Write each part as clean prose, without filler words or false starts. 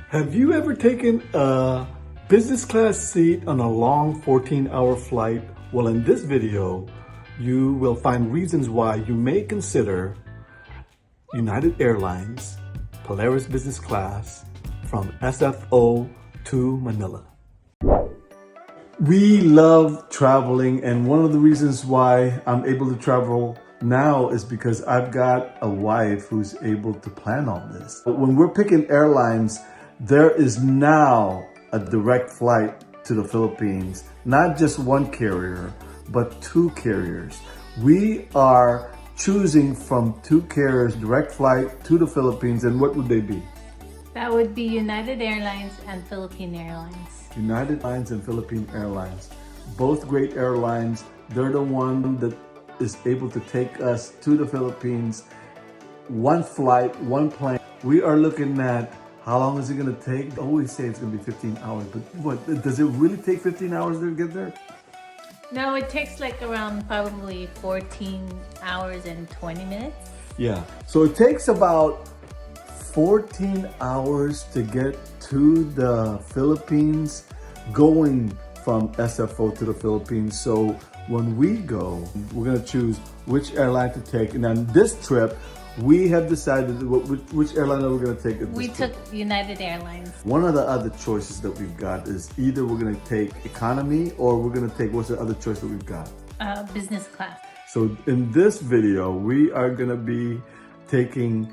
Have you ever taken a business class seat on a long 14-hour flight? Well, in this video, you will find reasons why you may consider United Airlines Polaris business class from SFO to Manila. We love traveling, and one of the reasons why I'm able to travel now is because I've got a wife who's able to plan all this. But when we're picking airlines, there is now a direct flight to the Philippines, not just one carrier, but two carriers. We are choosing from two carriers, direct flight to the Philippines, and what would they be? That would be United Airlines and Philippine Airlines. United Airlines and Philippine Airlines. Both great airlines. They're the one that is able to take us to the Philippines. One flight, one plane. We are looking at how long is it going to take? I always say it's going to be 15 hours, but what, does it really take 15 hours to get there? No, it takes like around probably 14 hours and 20 minutes. Yeah, so it takes about 14 hours to get to the Philippines, going from SFO to the Philippines. So when we go, we're gonna choose which airline to take. And on this trip, we have decided which airline are we gonna take at this We trip. took United Airlines. One of the other choices that we've got is either we're gonna take economy or we're gonna take, what's the other choice that we've got? Business class. So in this video, we are gonna be taking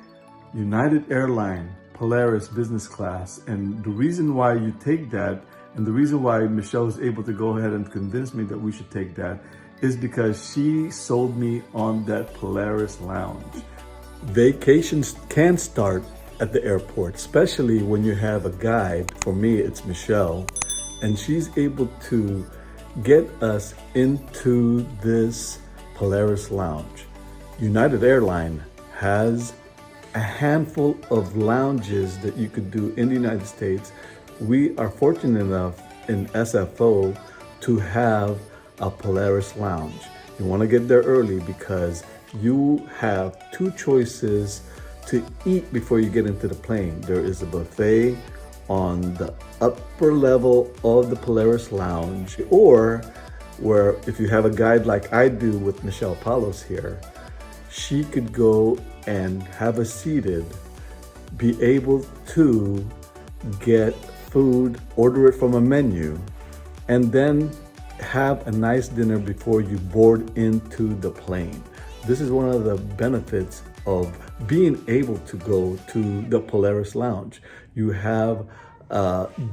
United Airlines Polaris business class. And the reason why you take that, and the reason why Michelle was able to go ahead and convince me that we should take that, is because she sold me on that Polaris lounge. Vacations can start at the airport, especially when you have a guide. For me, it's Michelle, and she's able to get us into this Polaris lounge. United Airlines has a handful of lounges that you could do in the United States. We are fortunate enough in SFO to have a Polaris lounge. You want to get there early because you have two choices to eat before you get into the plane. There is a buffet on the upper level of the Polaris lounge, or where if you have a guide like I do with Arnold Paulos here, she could go and have a seated, be able to get food, order it from a menu, and then have a nice dinner before you board into the plane. This is one of the benefits of being able to go to the Polaris lounge. You have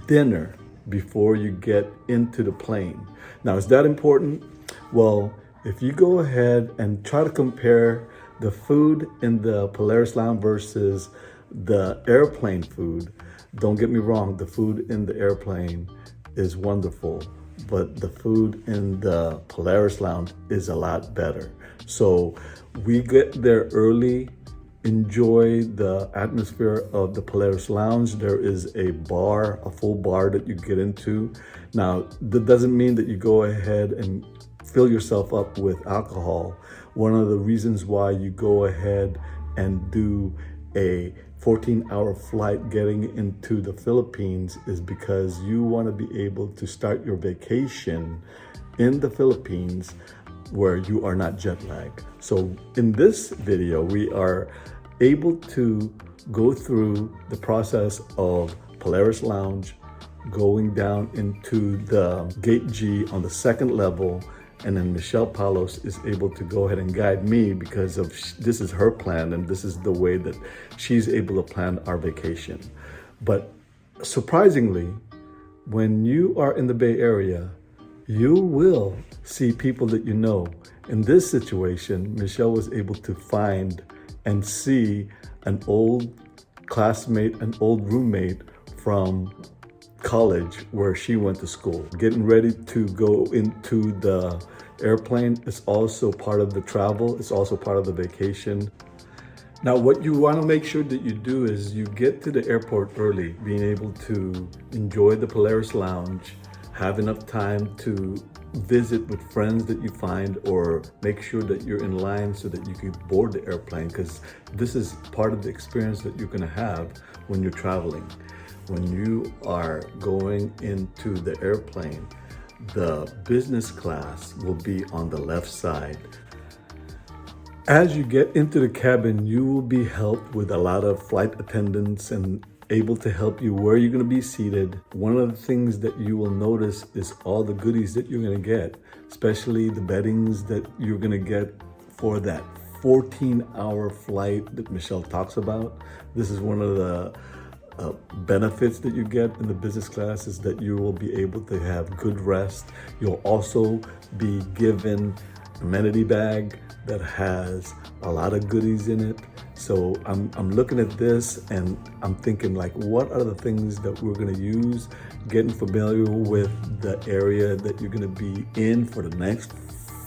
dinner before you get into the plane. Now, is that important? Well, if you go ahead and try to compare the food in the Polaris lounge versus the airplane food, don't get me wrong, the food in the airplane is wonderful, but the food in the Polaris lounge is a lot better. So we get there early, enjoy the atmosphere of the Polaris lounge. There is a bar, a full bar that you get into. Now, that doesn't mean that you go ahead and fill yourself up with alcohol. One of the reasons why you go ahead and do a 14-hour flight getting into the Philippines is because you want to be able to start your vacation in the Philippines where you are not jet lagged. So in this video, we are able to go through the process of Polaris Lounge, going down into the Gate G on the second level, and then Arnold Paulos is able to go ahead and guide me because of this is her plan and this is the way that she's able to plan our vacation. But surprisingly, when you are in the Bay Area, you will see people that you know. In this situation, Michelle was able to find and see an old classmate, an old roommate from college where she went to school. Getting ready to go into the airplane is also part of the travel. It's also part of the vacation. Now, what you want to make sure that you do is you get to the airport early, being able to enjoy the Polaris Lounge, have enough time to visit with friends that you find, or make sure that you're in line so that you can board the airplane, because this is part of the experience that you're going to have when you're traveling. When you are going into the airplane, the business class will be on the left side. As you get into the cabin, you will be helped with a lot of flight attendants and able to help you where you're going to be seated. One of the things that you will notice is all the goodies that you're going to get, especially the beddings that you're going to get for that 14-hour flight that Michelle talks about. This is one of the benefits that you get in the business class, is that you will be able to have good rest. You'll also be given an amenity bag that has a lot of goodies in it. So I'm looking at this and I'm thinking, like, what are the things that we're gonna use? Getting familiar with the area that you're gonna be in for the next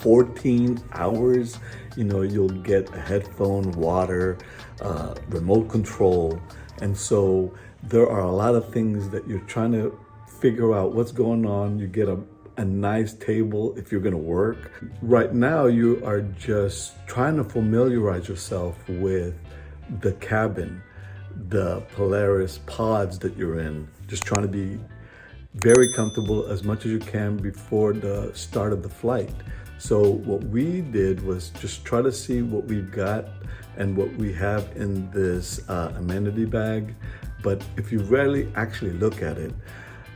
14 hours. You know, you'll get a headphone, water, remote control. And so there are a lot of things that you're trying to figure out what's going on. You get a nice table if you're gonna work. Right now, you are just trying to familiarize yourself with the cabin, the Polaris pods that you're in, just trying to be very comfortable as much as you can before the start of the flight. So what we did was just try to see what we've got and what we have in this amenity bag. But if you really actually look at it,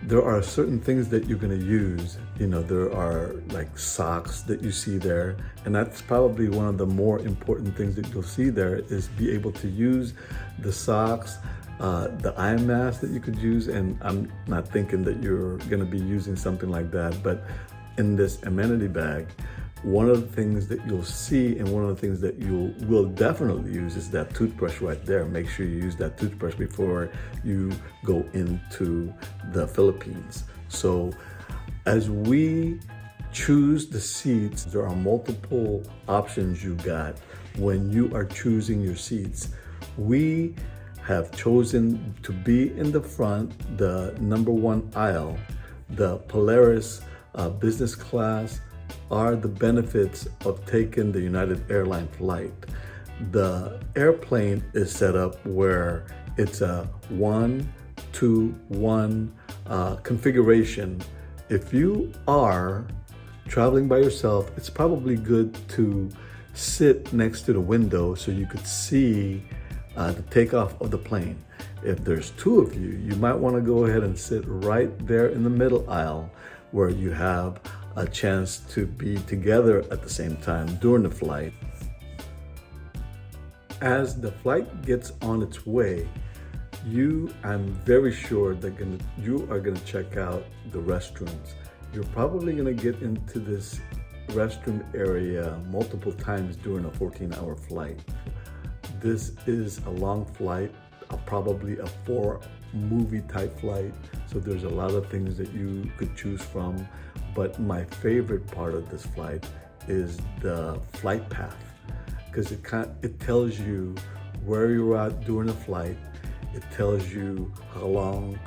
there are certain things that you're going to use. You know, there are like socks that you see there, and that's probably one of the more important things that you'll see there, is be able to use the socks, the eye mask that you could use. And I'm not thinking that you're going to be using something like that, but in this amenity bag, one of the things that you'll see and one of the things that you will definitely use is that toothbrush right there. Make sure you use that toothbrush before you go into the Philippines. So as we choose the seats, there are multiple options you got when you are choosing your seats. We have chosen to be in the front, the number 1 aisle. The Polaris business class are the benefits of taking the United Airlines flight. The airplane is set up where it's a 1-2-1 configuration. If you are traveling by yourself, it's probably good to sit next to the window so you could see the takeoff of the plane. If there's 2 of you, you might want to go ahead and sit right there in the middle aisle, where you have a chance to be together at the same time during the flight. As the flight gets on its way, I'm very sure that you are gonna check out the restrooms. You're probably gonna get into this restroom area multiple times during a 14-hour flight. This is a long flight, probably a 4-movie type flight. So there's a lot of things that you could choose from. But my favorite part of this flight is the flight path, because it tells you where you're at during the flight. It tells you how long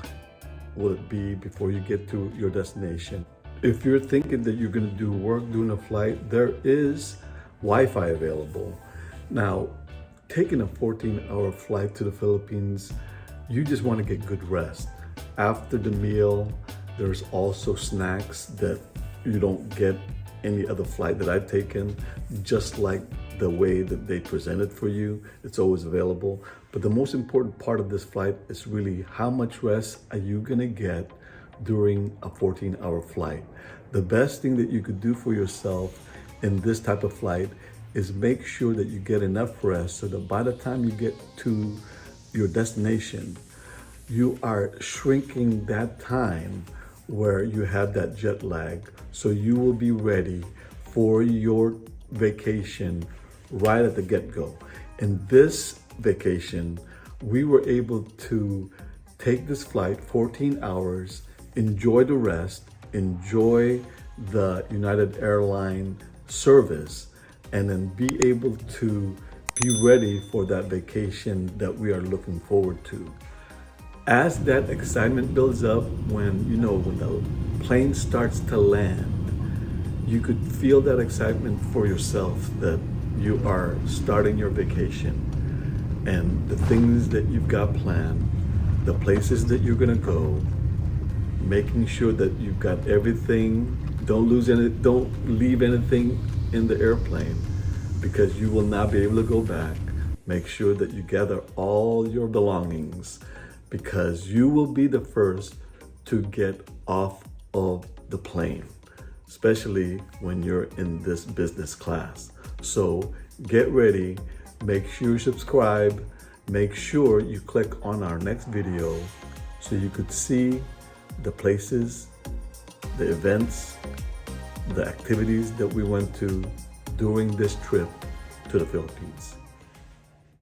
will it be before you get to your destination. If you're thinking that you're going to do work during a flight, there is Wi-Fi available. Now, taking a 14-hour flight to the Philippines, you just want to get good rest. After the meal, there's also snacks that you don't get any other flight that I've taken, just like the way that they present it for you. It's always available. But the most important part of this flight is really how much rest are you gonna get during a 14-hour flight. The best thing that you could do for yourself in this type of flight is make sure that you get enough rest so that by the time you get to your destination, you are shrinking that time where you have that jet lag, so you will be ready for your vacation right at the get-go. In this vacation, we were able to take this flight 14 hours, enjoy the rest, enjoy the United Airlines service, and then be able to be ready for that vacation that we are looking forward to. As that excitement builds up, when the plane starts to land, you could feel that excitement for yourself that you are starting your vacation and the things that you've got planned. the places that you're gonna go, making sure that you've got everything. Don't leave anything in the airplane, because you will not be able to go back. Make sure that you gather all your belongings, because you will be the first to get off of the plane, especially when you're in this business class. So get ready, make sure you subscribe, make sure you click on our next video so you could see the places, the events, the activities that we went to during this trip to the Philippines.